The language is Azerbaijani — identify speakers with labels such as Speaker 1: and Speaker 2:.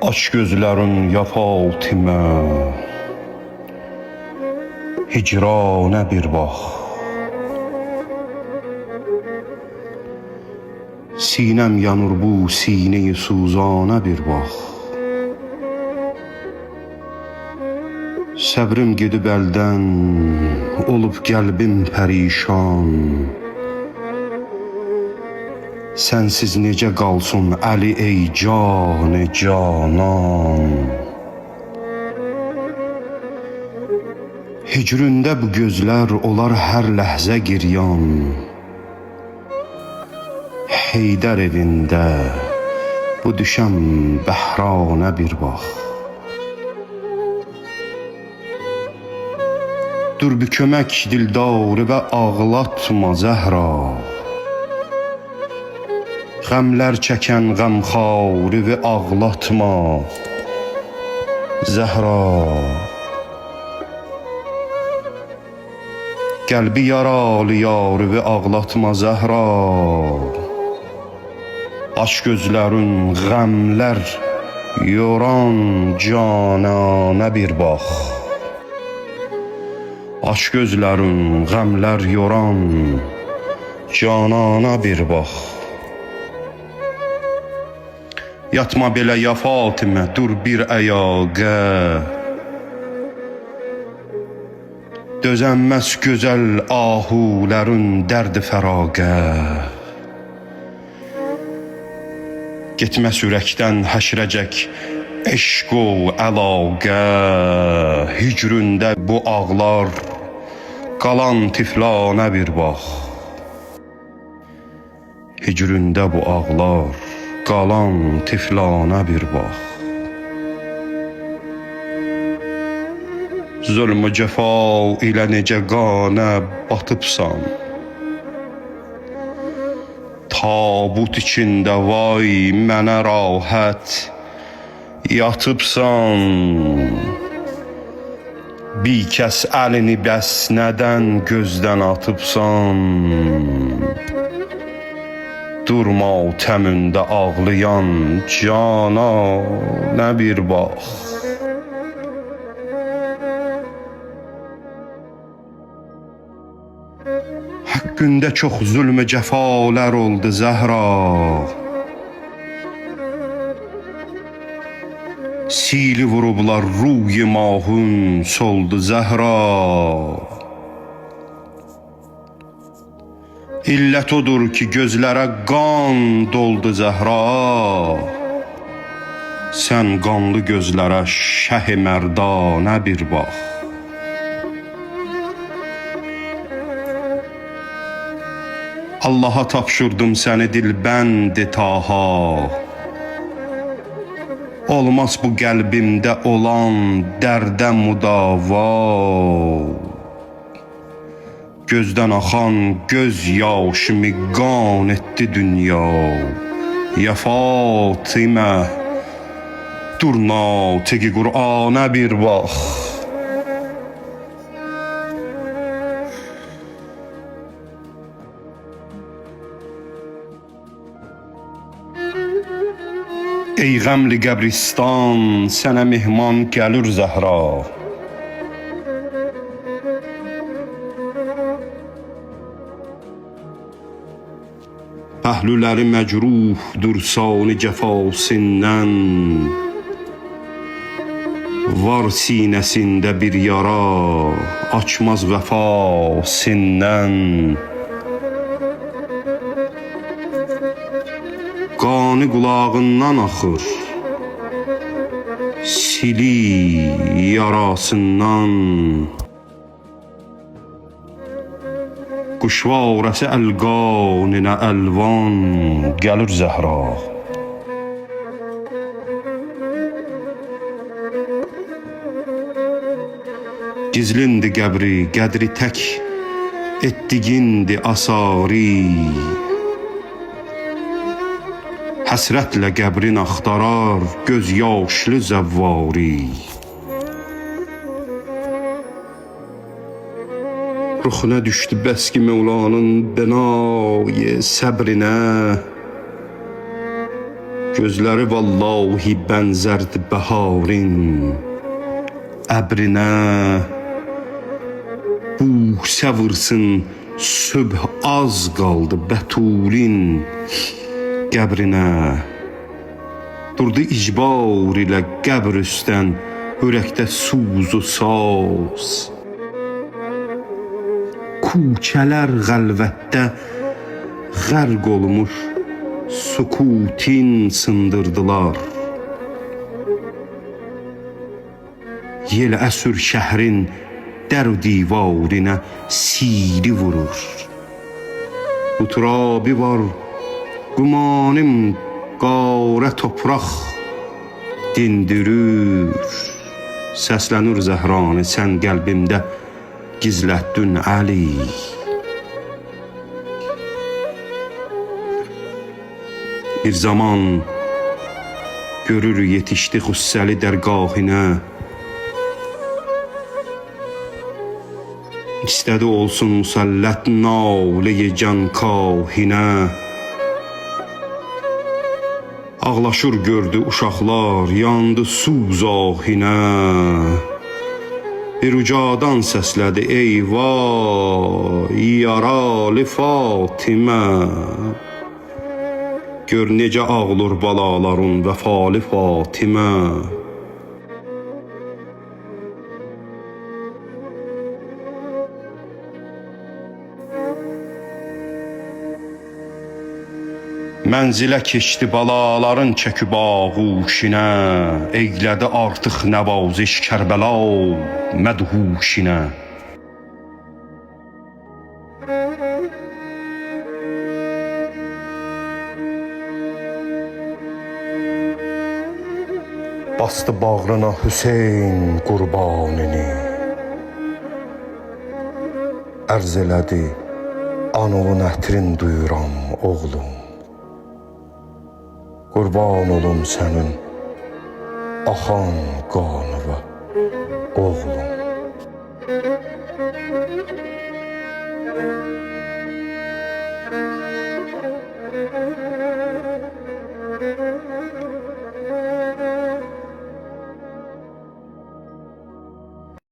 Speaker 1: Aç gözlerin ya Fatimə, hicrana bir bax. Sinem yanır bu sineyi suzana bir bax. Səbrim gedib əldən, olub qəlbim pərişan. Sənsiz necə qalsın Əli ey canı canan. Hicründə bu gözlər olar hər ləhzə giryan. Heydər evində bu düşəm bəhrana bir bax. Dur bir kömək dildarı və ağlatma Zəhra. Qəmlər çəkən qəmxarı və ağlatma Zəhra. Qəlbi yaralı yarı və ağlatma Zəhra. Aç gözlərin qəmlər yoran canana bir bax. Aç gözlərin qəmlər yoran canana bir bax. Yatma belə ya Fatimə, dur bir əyaqə. Dözənməz gözəl ahulərin dərdi fəraqə. Getməz ürəkdən həşrəcək eşq o əlaqə. Hicründə bu ağlar qalan tiflana bir bax. Hicründə bu ağlar qalan tiflana bir bax. Zulm-u cəfa ilə necə qanə batıbsan. Tabut içində vay mənə rahat yatıbsan. Bir kəs əlini bəs nədən gözdən atıbsan. Durma təmündə ağlayan cana nə bir bax. Haqqında çox zülm-ü cəfalar oldu Zəhra. Sili vurublar ruy mahun soldu Zəhra. İllət odur ki gözlərə qan doldu Zəhra. Sən qanlı gözlərə şəh-i mərdanə bir bax. Allaha tapşırdım səni dilbənd taha. Olmaz bu qəlbimdə olan dərdə müdava. Gözdən axan göz yaşımı qan etdi dünya. Ya Fatimə, dur natiqi Qur'ana bir bax. Ey qəmli qəbristan, sənə mehman gəlir Zəhra. Pəhlüləri məcruhdur sani cəfasından. Var sinəsində bir yara, açmaz vəfasından. Qanı qulağından axır, sili yarasından. Quşvarəsi əlqaninə əlvan gəlir Zəhra. Gizlindi qəbri, qədri tək etdigindi asari. Həsrətlə qəbrin axtarar göz yaşlı zəvvari. Ruxuna düşdü bəs ki Mevlanın bənayı səbrinə. Gözləri vallahi bənzərdi bəharin əbrinə. Busə vırsın sübh az qaldı Bətulin qəbrinə. Durdu icbar ilə qəbr üstən ürəkdə suzu saz. Küçələr qəlvətdə qərq olmuş sükutin sındırdılar. Yel əsür şəhrin dər divarına siri vurur. Uturabi var gümanım qarə topraq dindirir. Səslənir Zəhranı sən qəlbimdə gizlətdin Əli. Bir zaman görür yetişdi Xüssəli dərgahına. İstədi olsun musəllət nalə-i cankahinə. Ağlaşır gördü uşaqlar, yandı suz ahinə. Bir ucadan səslədi eyvah, yaralı Fatimə. Gör necə ağlur balaların vəfalı Fatimə. Mənzilə keçdi balaların çəkib ağuşinə. Eylədi artıq nəvaziş Kərbəla mədhuşinə. Bastı bağrına Hüseyn qurbanini. Ərz elədi anılın ətrin duyuram oğlum. Qurban olum sənin axan qanına oğlum.